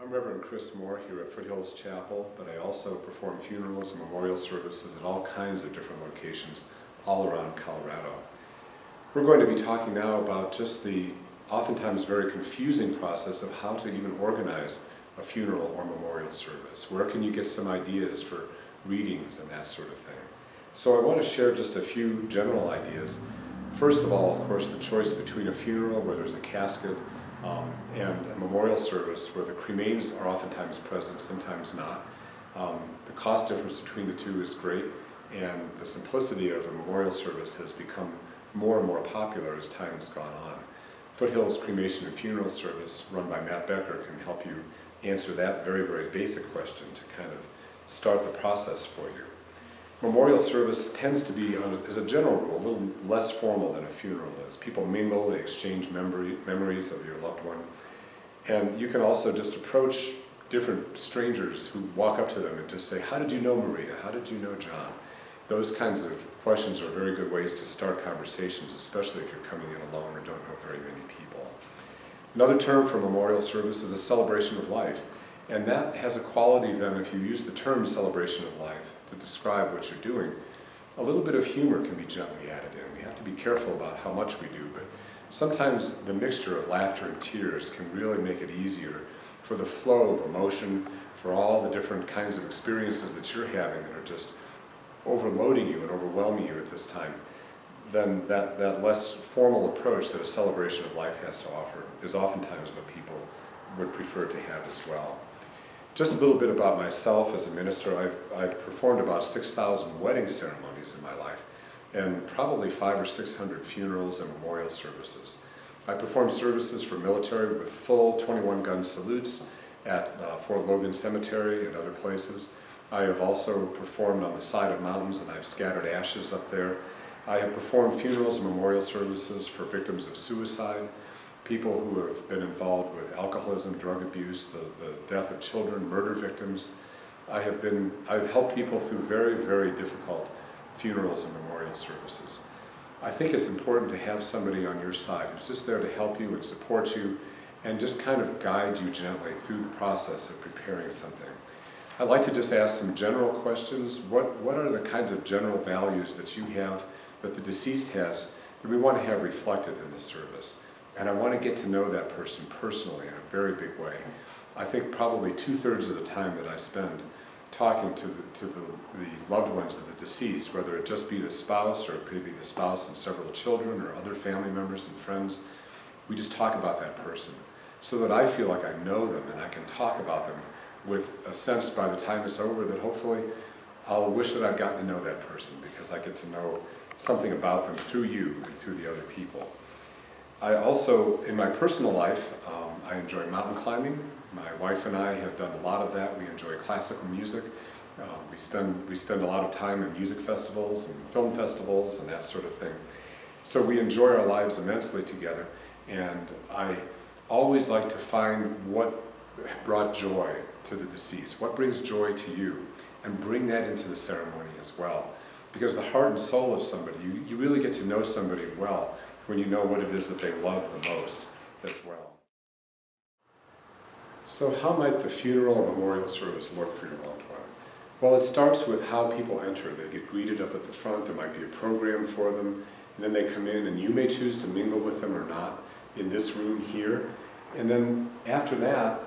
I'm Reverend Chris Moore here at Foothills Chapel, but I also perform funerals and memorial services at all kinds of different locations all around Colorado. We're going to be talking now about just the oftentimes very confusing process of how to even organize a funeral or memorial service. Where can you get some ideas for readings and that sort of thing? So I want to share just a few general ideas. First of all, of course, the choice between a funeral where there's a casket and a memorial service where the cremains are oftentimes present, sometimes not. The cost difference between the two is great, and the simplicity of a memorial service has become more and more popular as time has gone on. Foothills Cremation and Funeral Service, run by Matt Becker, can help you answer that very, very basic question to kind of start the process for you. Memorial service tends to be, as a general rule, a little less formal than a funeral is. People mingle, they exchange memories of your loved one. And you can also just approach different strangers who walk up to them and just say, "How did you know Maria? How did you know John?" Those kinds of questions are very good ways to start conversations, especially if you're coming in alone or don't know very many people. Another term for memorial service is a celebration of life. And that has a quality then, if you use the term celebration of life to describe what you're doing, a little bit of humor can be gently added in. We have to be careful about how much we do, but sometimes the mixture of laughter and tears can really make it easier for the flow of emotion, for all the different kinds of experiences that you're having that are just overloading you and overwhelming you at this time. Then that less formal approach that a celebration of life has to offer is oftentimes what people would prefer to have as well. Just a little bit about myself as a minister. I've performed about 6,000 wedding ceremonies in my life, and probably 500 or 600 funerals and memorial services. I performed services for military with full 21-gun salutes at Fort Logan Cemetery and other places. I have also performed on the side of mountains, and I've scattered ashes up there. I have performed funerals and memorial services for victims of suicide, people who have been involved with alcoholism, drug abuse, the death of children, murder victims. I've helped people through very, very difficult funerals and memorial services. I think it's important to have somebody on your side who's just there to help you and support you and just kind of guide you gently through the process of preparing something. I'd like to just ask some general questions. What are the kinds of general values that you have, that the deceased has, that we want to have reflected in the service? And I want to get to know that person personally in a very big way. I think probably 2/3 of the time that I spend talking to the loved ones of the deceased, whether it just be the spouse or it could be the spouse and several children or other family members and friends, we just talk about that person so that I feel like I know them and I can talk about them with a sense by the time it's over that hopefully I'll wish that I'd gotten to know that person because I get to know something about them through you and through the other people. I also, in my personal life, I enjoy mountain climbing. My wife and I have done a lot of that. We enjoy classical music. We spend a lot of time in music festivals and film festivals and that sort of thing. So we enjoy our lives immensely together, and I always like to find what brought joy to the deceased, what brings joy to you, and bring that into the ceremony as well. Because the heart and soul of somebody, you really get to know somebody well when you know what it is that they love the most as well. So how might the funeral or memorial service work for your loved one? Well, it starts with how people enter. They get greeted up at the front. There might be a program for them. And then they come in, and you may choose to mingle with them or not in this room here. And then after that,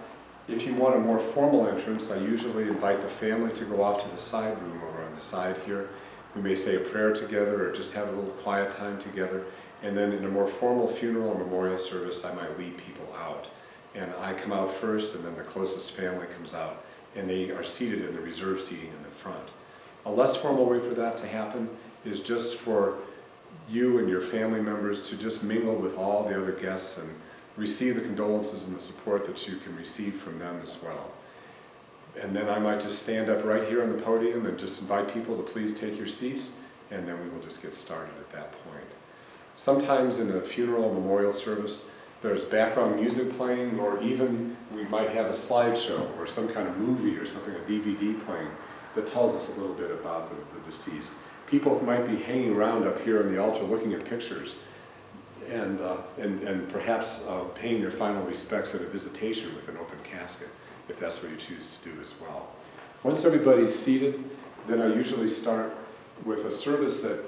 if you want a more formal entrance, I usually invite the family to go off to the side room over on the side here. We may say a prayer together or just have a little quiet time together. And then in a more formal funeral or memorial service, I might lead people out. And I come out first, and then the closest family comes out, and they are seated in the reserved seating in the front. A less formal way for that to happen is just for you and your family members to just mingle with all the other guests and receive the condolences and the support that you can receive from them as well. And then I might just stand up right here on the podium and just invite people to please take your seats, and then we will just get started at that point. Sometimes in a funeral or memorial service, there's background music playing, or even we might have a slideshow or some kind of movie or something, a DVD playing, that tells us a little bit about the deceased. People might be hanging around up here on the altar looking at pictures. and perhaps paying their final respects at a visitation with an open casket, if that's what you choose to do as well. Once everybody's seated, then I usually start with a service that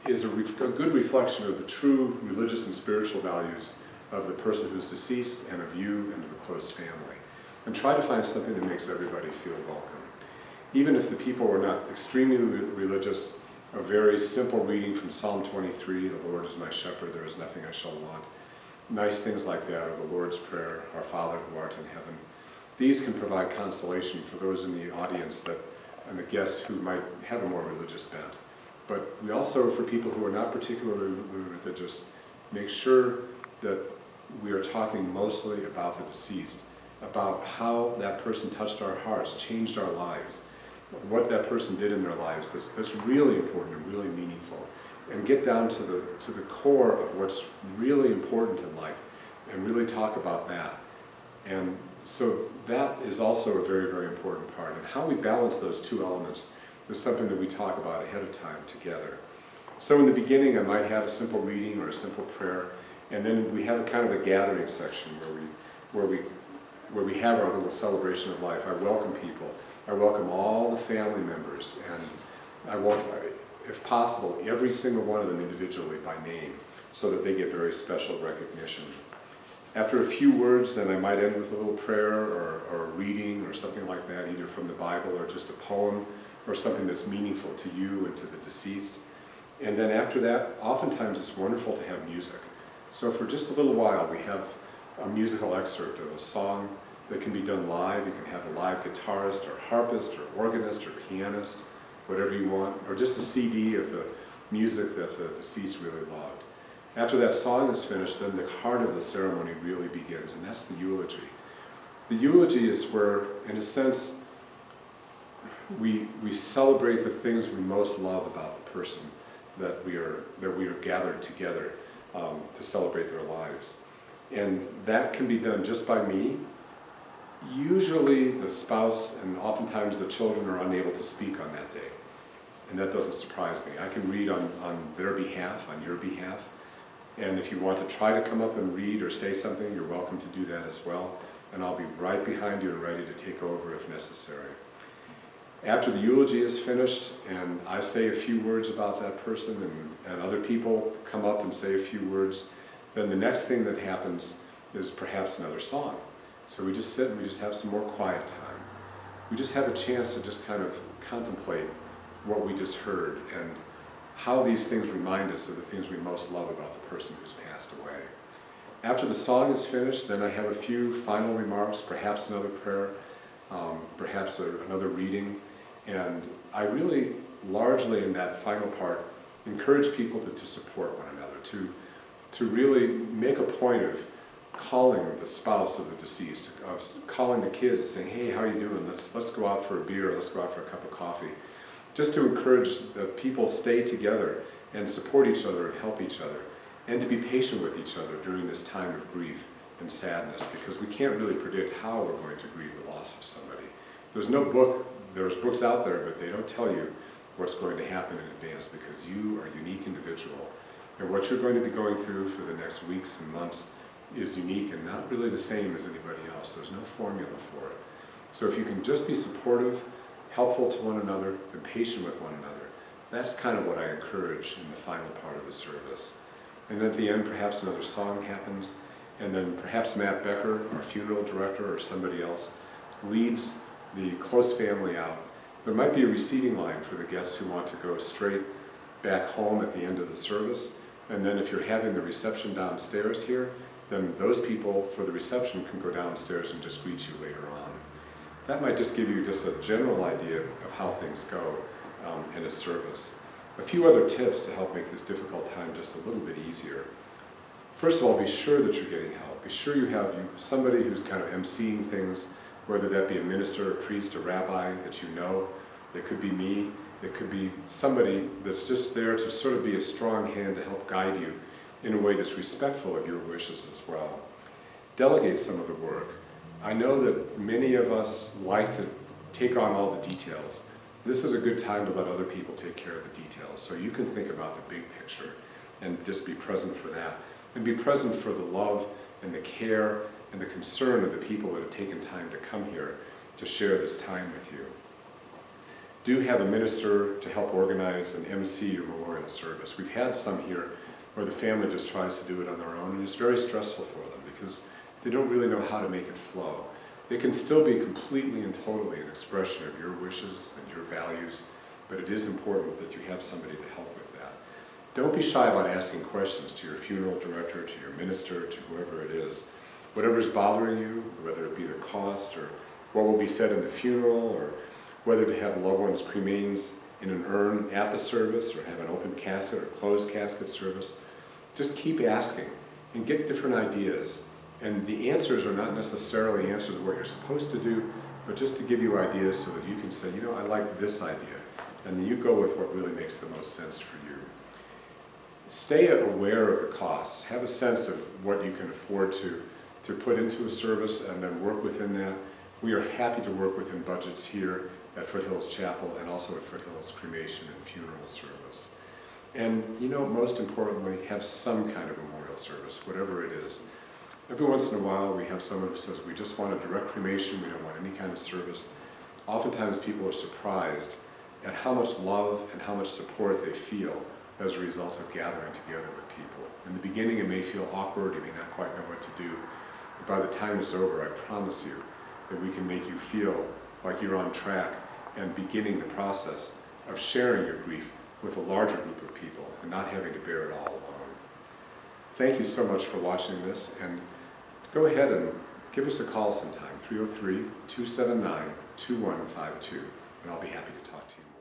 is a good reflection of the true religious and spiritual values of the person who's deceased and of you and of the close family. And try to find something that makes everybody feel welcome. Even if the people are not extremely religious, a very simple reading from Psalm 23, the Lord is my shepherd, there is nothing I shall want. Nice things like that, or the Lord's Prayer, our Father who art in heaven. These can provide consolation for those in the audience and the guests who might have a more religious bent. But we also, for people who are not particularly religious, make sure that we are talking mostly about the deceased, about how that person touched our hearts, changed our lives, what that person did in their lives that's really important and really meaningful, and get down to the core of what's really important in life and really talk about that. And so that is also a very, very important part. And how we balance those two elements is something that we talk about ahead of time together. So in the beginning, I might have a simple reading or a simple prayer, and then we have a kind of a gathering section where we have our little celebration of life. I welcome people. I welcome all the family members, and I want, if possible, every single one of them individually by name, so that they get very special recognition. After a few words, then I might end with a little prayer or a reading or something like that, either from the Bible or just a poem or something that's meaningful to you and to the deceased. And then after that, oftentimes it's wonderful to have music. So for just a little while, we have a musical excerpt of a song that can be done live. You can have a live guitarist or harpist or organist or pianist, whatever you want, or just a CD of the music that the deceased really loved. After that song is finished, then the heart of the ceremony really begins, and that's the eulogy. The eulogy is where, in a sense, we celebrate the things we most love about the person that we are gathered together to celebrate their lives. And that can be done just by me. Usually the spouse and oftentimes the children are unable to speak on that day. And that doesn't surprise me. I can read on their behalf, on your behalf. And if you want to try to come up and read or say something, you're welcome to do that as well. And I'll be right behind you and ready to take over if necessary. After the eulogy is finished and I say a few words about that person and other people come up and say a few words, then the next thing that happens is perhaps another song. So we just sit and we just have some more quiet time. We just have a chance to just kind of contemplate what we just heard and how these things remind us of the things we most love about the person who's passed away. After the song is finished, then I have a few final remarks, perhaps another prayer, perhaps another reading. And I really, largely in that final part, encourage people to support one another, to really make a point of calling the spouse of the deceased, of calling the kids, saying, hey, how are you doing? Let's go out for a beer, let's go out for a cup of coffee. Just to encourage that people stay together and support each other and help each other, and to be patient with each other during this time of grief and sadness, because we can't really predict how we're going to grieve the loss of somebody. There's no book, there's books out there, but they don't tell you what's going to happen in advance, because you are a unique individual. And what you're going to be going through for the next weeks and months is unique and not really the same as anybody else. There's no formula for it. So if you can just be supportive, helpful to one another, and patient with one another, that's kind of what I encourage in the final part of the service. And at the end, perhaps another song happens, and then perhaps Matt Becker, our funeral director, or somebody else, leads the close family out. There might be a receiving line for the guests who want to go straight back home at the end of the service, and then if you're having the reception downstairs here, then those people for the reception can go downstairs and just greet you later on. That might just give you just a general idea of how things go in a service. A few other tips to help make this difficult time just a little bit easier. First of all, be sure that you're getting help. Be sure you have somebody who's kind of emceeing things, whether that be a minister, a priest, a rabbi that you know. It could be me. It could be somebody that's just there to sort of be a strong hand to help guide you in a way that's respectful of your wishes as well. Delegate some of the work. I know that many of us like to take on all the details. This is a good time to let other people take care of the details, so you can think about the big picture and just be present for that. And be present for the love and the care and the concern of the people that have taken time to come here to share this time with you. Do have a minister to help organize and MC your memorial service. We've had some here where the family just tries to do it on their own, and it's very stressful for them because they don't really know how to make it flow. It can still be completely and totally an expression of your wishes and your values, but it is important that you have somebody to help with that. Don't be shy about asking questions to your funeral director, to your minister, to whoever it is. Whatever's bothering you, whether it be the cost or what will be said in the funeral, or whether to have loved ones' cremains in an urn at the service or have an open casket or closed casket service, just keep asking and get different ideas. And the answers are not necessarily answers of what you're supposed to do, but just to give you ideas so that you can say, you know, I like this idea. And then you go with what really makes the most sense for you. Stay aware of the costs. Have a sense of what you can afford to put into a service and then work within that. We are happy to work within budgets here at Foothills Chapel and also at Foothills Cremation and Funeral Service. And, you know, most importantly, have some kind of memorial service, whatever it is. Every once in a while, we have someone who says, we just want a direct cremation, we don't want any kind of service. Oftentimes, people are surprised at how much love and how much support they feel as a result of gathering together with people. In the beginning, it may feel awkward, you may not quite know what to do. But by the time it's over, I promise you that we can make you feel like you're on track and beginning the process of sharing your grief with a larger group of people and not having to bear it all alone. Thank you so much for watching this, and go ahead and give us a call sometime, 303-279-2152, and I'll be happy to talk to you more.